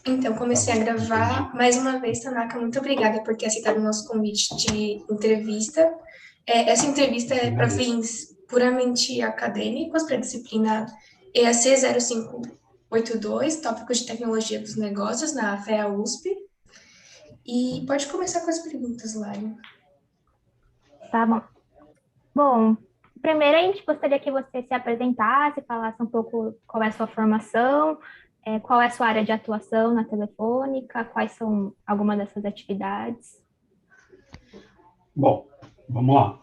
Então, comecei a gravar. Mais uma vez, Tanaka, muito obrigada por ter aceitado o nosso convite de entrevista. Essa entrevista é para fins puramente acadêmicos, para a disciplina EAC 0582, Tópicos de Tecnologia dos Negócios, na FEA USP. E pode começar com as perguntas, Lari. Tá bom. Bom, primeiro a gente gostaria que você se apresentasse, falasse um pouco qual é a sua formação, qual é a sua área de atuação na Telefônica, quais são algumas dessas atividades. Bom, vamos lá.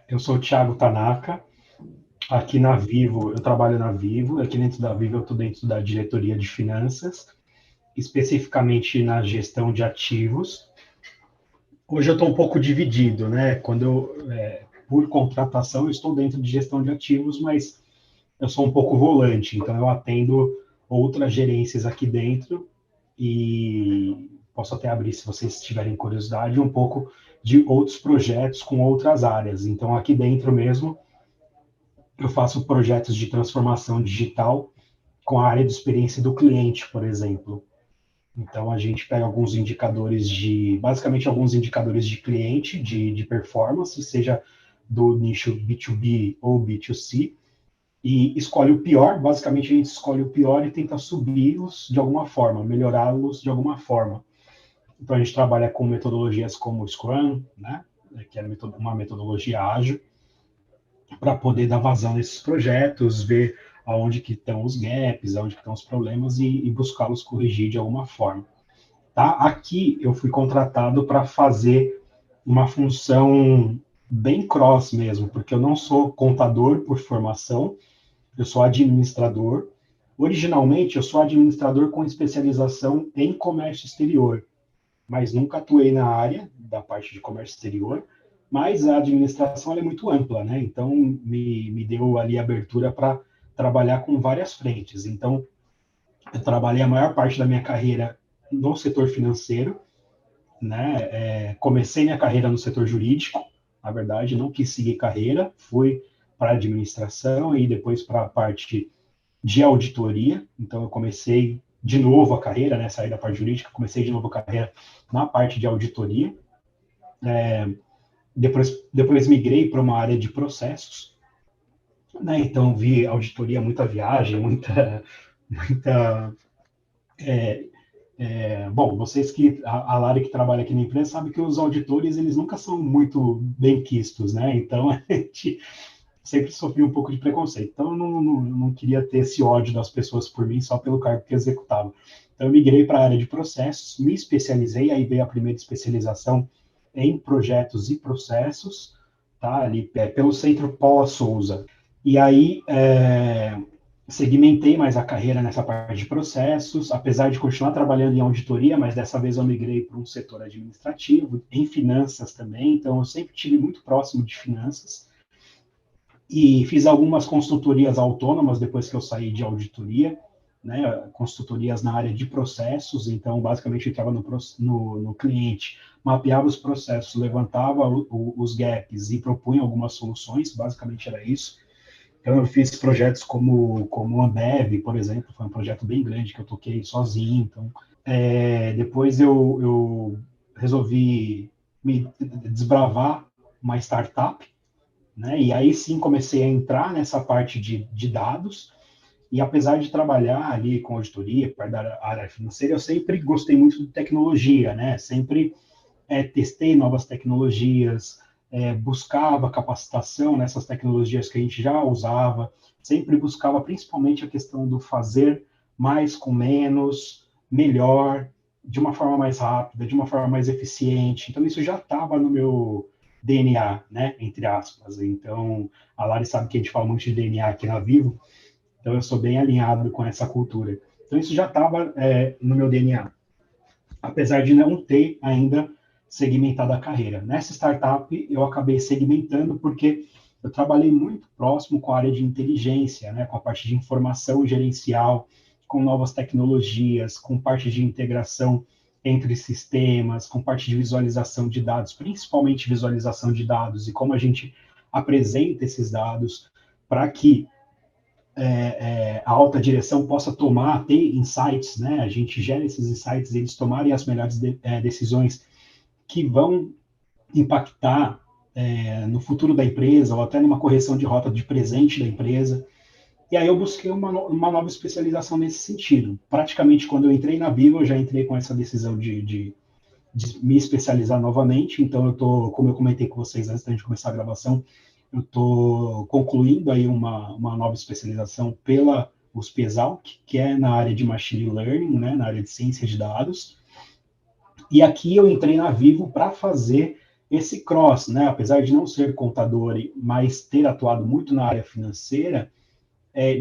Eu sou o Thiago Tanaka, aqui na Vivo, eu trabalho na Vivo, aqui dentro da Vivo eu estou dentro da diretoria de finanças, especificamente na gestão de ativos. Hoje eu estou um pouco dividido, né? Por contratação, eu estou dentro de gestão de ativos, mas eu sou um pouco volante, então eu atendo outras gerências aqui dentro e posso até abrir, se vocês tiverem curiosidade, um pouco de outros projetos com outras áreas. Então, aqui dentro mesmo, eu faço projetos de transformação digital com a área de experiência do cliente, por exemplo. Então, a gente pega basicamente alguns indicadores de cliente, de performance, seja do nicho B2B ou B2C, e escolhe o pior, basicamente a gente escolhe o pior e tenta subi-los de alguma forma, melhorá-los de alguma forma. Então, a gente trabalha com metodologias como o Scrum, né, que é uma metodologia ágil, para poder dar vazão nesses projetos, ver aonde que estão os gaps, aonde que estão os problemas e buscá-los corrigir de alguma forma. Tá? Aqui eu fui contratado para fazer uma função bem cross mesmo, porque eu não sou contador por formação, eu sou administrador. Originalmente, eu sou administrador com especialização em comércio exterior, mas nunca atuei na área da parte de comércio exterior, mas a administração é muito ampla, né? Então, me deu ali abertura para trabalhar com várias frentes. Então, eu trabalhei a maior parte da minha carreira no setor financeiro, né? Comecei minha carreira no setor jurídico, na verdade, não quis seguir carreira, fui para a administração e depois para a parte de auditoria. Então, eu comecei de novo a carreira, né? Saí da parte jurídica, comecei de novo a carreira na parte de auditoria. Depois migrei para uma área de processos, né? Então, vi auditoria, muita viagem, muita bom, vocês que a Lari que trabalha aqui na empresa sabe que os auditores eles nunca são muito bem quistos, né? Então a gente sempre sofria um pouco de preconceito. Então eu não queria ter esse ódio das pessoas por mim só pelo cargo que executava. Então eu migrei para a área de processos, me especializei, aí veio a primeira especialização em projetos e processos, tá? Ali pelo Centro Paula Souza. E aí segmentei mais a carreira nessa parte de processos, apesar de continuar trabalhando em auditoria, mas dessa vez eu migrei para um setor administrativo, em finanças também, então eu sempre estive muito próximo de finanças, e fiz algumas consultorias autônomas depois que eu saí de auditoria, né, consultorias na área de processos, então basicamente eu entrava no cliente, mapeava os processos, levantava os gaps e propunha algumas soluções, basicamente era isso. Então, eu fiz projetos como o Ambev, por exemplo, foi um projeto bem grande que eu toquei sozinho. Então, depois eu resolvi me desbravar uma startup, né? E aí sim comecei a entrar nessa parte de dados. E apesar de trabalhar ali com auditoria, parte da área financeira, eu sempre gostei muito de tecnologia, né? Sempre testei novas tecnologias, buscava capacitação nessas tecnologias que a gente já usava, sempre buscava principalmente a questão do fazer mais com menos, melhor, de uma forma mais rápida, de uma forma mais eficiente. Então, isso já estava no meu DNA, né, entre aspas. Então, a Lari sabe que a gente fala muito de DNA aqui na Vivo, então eu sou bem alinhado com essa cultura. Então, isso já estava no meu DNA, apesar de não ter ainda segmentado a carreira. Nessa startup, eu acabei segmentando porque eu trabalhei muito próximo com a área de inteligência, né, com a parte de informação gerencial, com novas tecnologias, com parte de integração entre sistemas, com parte de visualização de dados, principalmente visualização de dados e como a gente apresenta esses dados para que a alta direção possa ter insights, né? A gente gera esses insights, eles tomarem as melhores decisões que vão impactar no futuro da empresa ou até numa correção de rota de presente da empresa. E aí eu busquei uma nova especialização nesse sentido. Praticamente, quando eu entrei na Vivo, eu já entrei com essa decisão de me especializar novamente. Então, como eu comentei com vocês antes da gente começar a gravação, eu estou concluindo aí uma nova especialização pela USP Exalc, que é na área de Machine Learning, né, na área de ciência de dados. E aqui eu entrei na Vivo para fazer esse cross, né? Apesar de não ser contador, mas ter atuado muito na área financeira,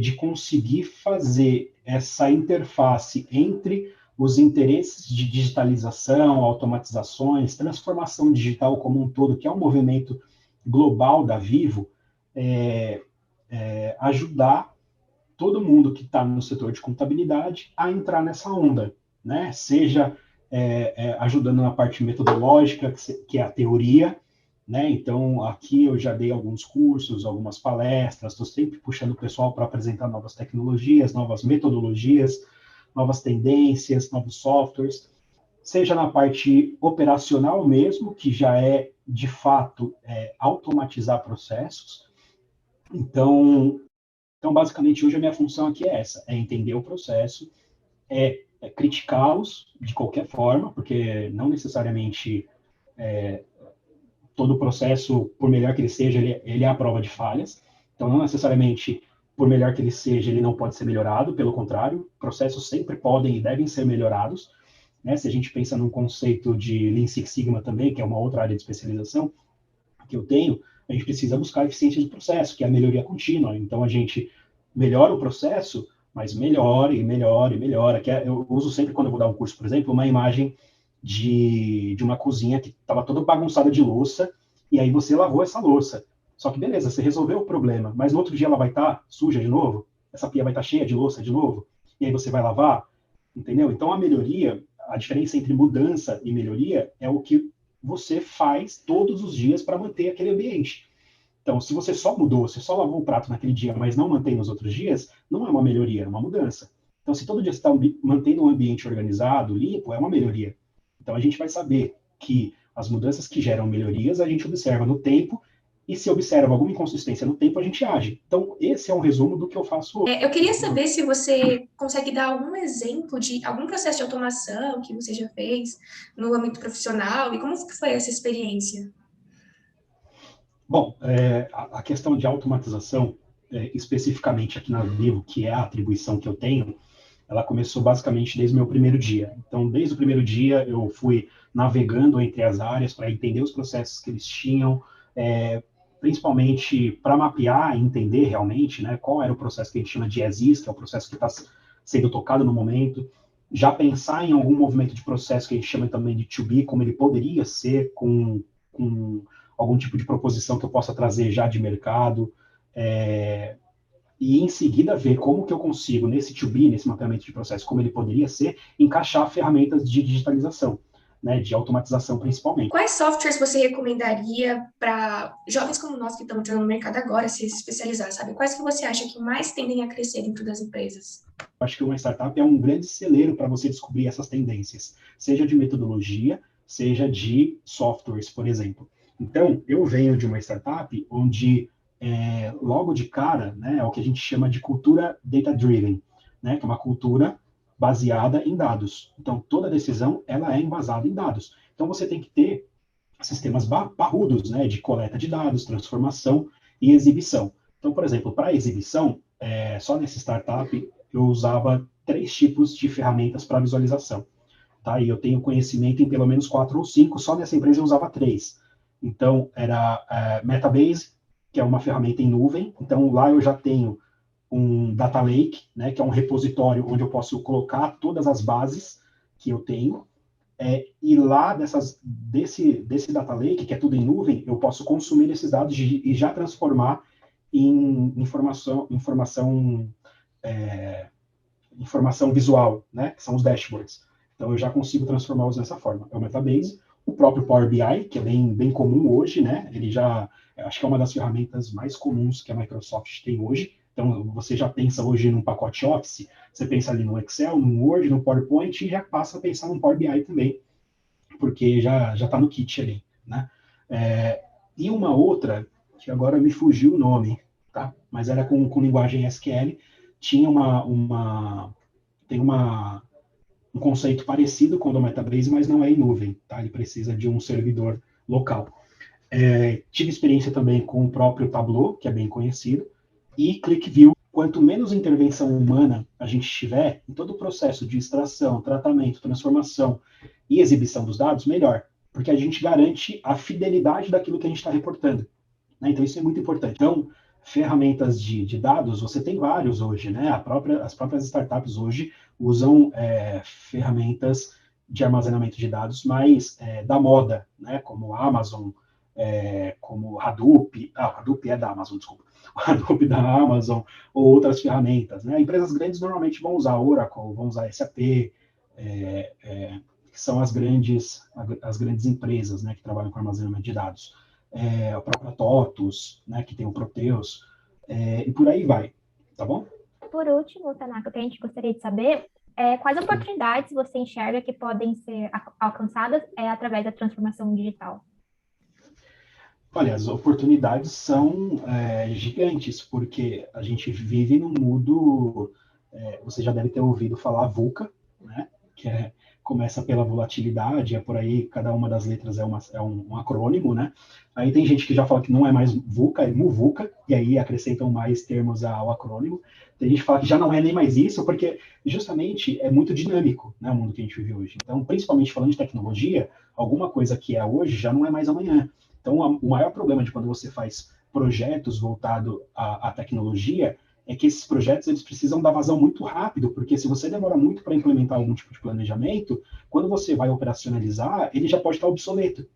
de conseguir fazer essa interface entre os interesses de digitalização, automatizações, transformação digital como um todo, que é um movimento global da Vivo, ajudar todo mundo que está no setor de contabilidade a entrar nessa onda, né? Seja ajudando na parte metodológica, que é a teoria, né? Então, aqui eu já dei alguns cursos, algumas palestras, estou sempre puxando o pessoal para apresentar novas tecnologias, novas metodologias, novas tendências, novos softwares, seja na parte operacional mesmo, que já é, de fato, automatizar processos. Então, basicamente, hoje a minha função aqui é essa, é entender o processo, criticá-los de qualquer forma, porque não necessariamente todo o processo, por melhor que ele seja, ele é a prova de falhas. Então, não necessariamente, por melhor que ele seja, ele não pode ser melhorado, pelo contrário, processos sempre podem e devem ser melhorados, né? Se a gente pensa num conceito de Lean Six Sigma também, que é uma outra área de especialização que eu tenho, a gente precisa buscar a eficiência de processo, que é a melhoria contínua. Então, a gente melhora o processo, mas melhora e melhora e melhora. Eu uso sempre, quando eu vou dar um curso, por exemplo, uma imagem de uma cozinha que estava toda bagunçada de louça, e aí você lavou essa louça. Só que beleza, você resolveu o problema, mas no outro dia ela vai estar suja de novo, essa pia vai estar cheia de louça de novo, e aí você vai lavar, entendeu? Então a melhoria, a diferença entre mudança e melhoria é o que você faz todos os dias para manter aquele ambiente. Então, se você só mudou, você só lavou o prato naquele dia, mas não mantém nos outros dias, não é uma melhoria, é uma mudança. Então, se todo dia você está mantendo um ambiente organizado, limpo, é uma melhoria. Então, a gente vai saber que as mudanças que geram melhorias, a gente observa no tempo, e se observa alguma inconsistência no tempo, a gente age. Então, esse é um resumo do que eu faço hoje. Eu queria saber se você consegue dar algum exemplo de algum processo de automação que você já fez no âmbito profissional e como foi essa experiência? Bom, a questão de automatização, especificamente aqui na Vivo, que é a atribuição que eu tenho, ela começou basicamente desde o meu primeiro dia. Então, desde o primeiro dia, eu fui navegando entre as áreas para entender os processos que eles tinham, principalmente para mapear e entender realmente, né, qual era o processo que a gente chama de as-is, que é o processo que está sendo tocado no momento, já pensar em algum movimento de processo que a gente chama também de to be, como ele poderia ser com algum tipo de proposição que eu possa trazer já de mercado, e em seguida ver como que eu consigo, nesse to be, nesse mapeamento de processo, como ele poderia ser, encaixar ferramentas de digitalização, né, de automatização principalmente. Quais softwares você recomendaria para jovens como nós que estamos entrando no mercado agora se especializar, sabe? Quais que você acha que mais tendem a crescer dentro das empresas? Eu acho que uma startup é um grande celeiro para você descobrir essas tendências, seja de metodologia, seja de softwares, por exemplo. Então, eu venho de uma startup onde, logo de cara, né, é o que a gente chama de cultura data-driven, né, que é uma cultura baseada em dados. Então, toda decisão ela é embasada em dados. Então, você tem que ter sistemas parrudos, né, de coleta de dados, transformação e exibição. Então, por exemplo, para exibição, só nessa startup eu usava 3 tipos de ferramentas para visualização. Tá? E eu tenho conhecimento em pelo menos 4 ou 5, só nessa empresa eu usava 3. Então, era Metabase, que é uma ferramenta em nuvem. Então, lá eu já tenho um data lake, né, que é um repositório onde eu posso colocar todas as bases que eu tenho. E lá desse data lake, que é tudo em nuvem, eu posso consumir esses dados e já transformar em informação visual, né, que são os dashboards. Então, eu já consigo transformá-los dessa forma. É o Metabase. O próprio Power BI, que é bem comum hoje, né? Ele já, acho que é uma das ferramentas mais comuns que a Microsoft tem hoje, Então, você já pensa hoje num pacote Office, você pensa ali no Excel, no Word, no PowerPoint, e já passa a pensar no Power BI também, porque já está no kit ali, né? E uma outra, que agora me fugiu o nome, tá? Mas era com linguagem SQL, tinha tem um conceito parecido com o do Metabase, mas não é em nuvem, tá? Ele precisa de um servidor local. Tive experiência também com o próprio Tableau, que é bem conhecido, e ClickView. Quanto menos intervenção humana a gente tiver em todo o processo de extração, tratamento, transformação e exibição dos dados, melhor, porque a gente garante a fidelidade daquilo que a gente está reportando, né? Então, isso é muito importante. Então, ferramentas de dados, você tem vários hoje, né? As próprias startups hoje usam ferramentas de armazenamento de dados mais da moda, né? Como Amazon, como Hadoop, Hadoop é da Amazon, desculpa, o Hadoop da Amazon, ou outras ferramentas, né? Empresas grandes normalmente vão usar Oracle, vão usar SAP, que são as grandes empresas, né, que trabalham com armazenamento de dados. A própria TOTUS, né, que tem o Proteus, e por aí vai, tá bom? Por último, Tanaka, o que a gente gostaria de saber é quais oportunidades você enxerga que podem ser alcançadas através da transformação digital? Olha, as oportunidades são gigantes, porque a gente vive num mundo, você já deve ter ouvido falar VUCA, né? Que começa pela volatilidade, por aí, cada uma das letras é um acrônimo, né? Aí tem gente que já fala que não é mais VUCA, é MUVUCA, e aí acrescentam mais termos ao acrônimo. Tem gente que fala que já não é nem mais isso, porque justamente é muito dinâmico, né, o mundo que a gente vive hoje. Então, principalmente falando de tecnologia, alguma coisa que é hoje já não é mais amanhã. Então, o maior problema de quando você faz projetos voltados à tecnologia é que esses projetos eles precisam dar vazão muito rápido, porque se você demora muito para implementar algum tipo de planejamento, quando você vai operacionalizar, ele já pode estar obsoleto.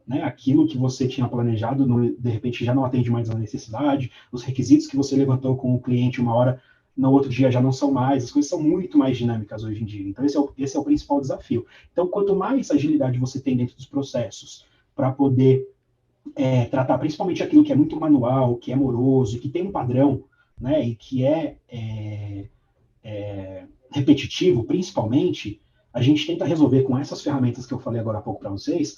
Né? Aquilo que você tinha planejado, de repente, já não atende mais a necessidade, os requisitos que você levantou com o cliente uma hora, no outro dia já não são mais, as coisas são muito mais dinâmicas hoje em dia. Então, esse é o principal desafio. Então, quanto mais agilidade você tem dentro dos processos, para poder tratar principalmente aquilo que é muito manual, que é moroso, que tem um padrão, né, e que repetitivo, principalmente, a gente tenta resolver com essas ferramentas que eu falei agora há pouco para vocês,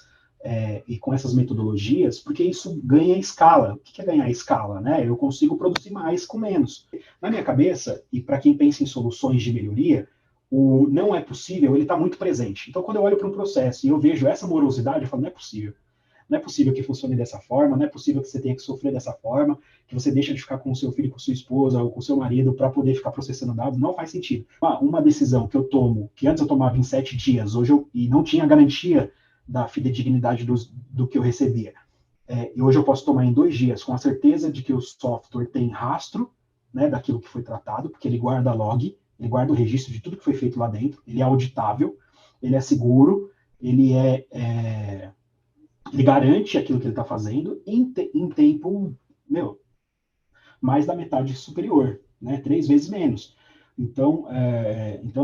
e com essas metodologias, porque isso ganha escala. O que é ganhar escala? Né? Eu consigo produzir mais com menos. Na minha cabeça, e para quem pensa em soluções de melhoria, o não é possível, ele está muito presente. Então, quando eu olho para um processo e eu vejo essa morosidade, eu falo, não é possível. Não é possível que funcione dessa forma, não é possível que você tenha que sofrer dessa forma, que você deixa de ficar com o seu filho, com sua esposa ou com o seu marido para poder ficar processando dados, não faz sentido. Uma decisão que eu tomo, que antes eu tomava em 7 dias, e não tinha garantia da fidedignidade do que eu recebia. E hoje eu posso tomar em 2 dias, com a certeza de que o software tem rastro, né, daquilo que foi tratado, porque ele guarda log, ele guarda o registro de tudo que foi feito lá dentro, ele é auditável, ele é seguro, ele garante aquilo que ele está fazendo em tempo, mais da metade superior, né? 3 vezes menos. Então,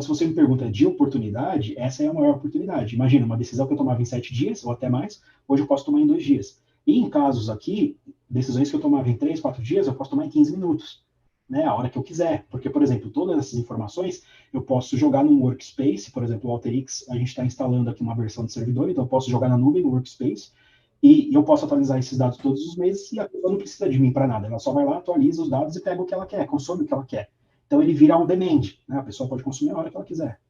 se você me pergunta de oportunidade, essa é a maior oportunidade. Imagina, uma decisão que eu tomava em 7 dias, ou até mais, hoje eu posso tomar em 2 dias. E em casos aqui, decisões que eu tomava em 3, 4 dias, eu posso tomar em 15 minutos, né? A hora que eu quiser. Porque, por exemplo, todas essas informações eu posso jogar num workspace, por exemplo, o AlterX, a gente está instalando aqui uma versão de servidor, então eu posso jogar na nuvem, no workspace, e eu posso atualizar esses dados todos os meses, e a pessoa não precisa de mim para nada. Ela só vai lá, atualiza os dados e pega o que ela quer, consome o que ela quer. Então, ele vira on demand, né? A pessoa pode consumir a hora que ela quiser.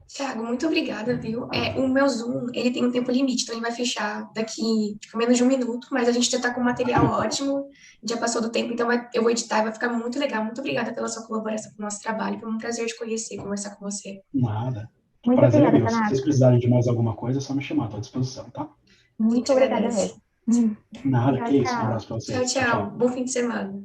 Thiago, muito obrigada, viu? O meu Zoom, ele tem um tempo limite, então ele vai fechar daqui a menos de 1 minuto, mas a gente já está com um material ótimo, já passou do tempo, então eu vou editar e vai ficar muito legal. Muito obrigada pela sua colaboração com o nosso trabalho, foi um prazer te conhecer, conversar com você. Nada. Muito Prazer é obrigada, meu. Se Tanaka. vocês precisarem de mais alguma coisa, é só me chamar, estou à disposição, tá? Muito obrigada mesmo. Nada, Tchau, que isso. Um tchau. abraço para Tchau, vocês. tchau. Bom fim de semana.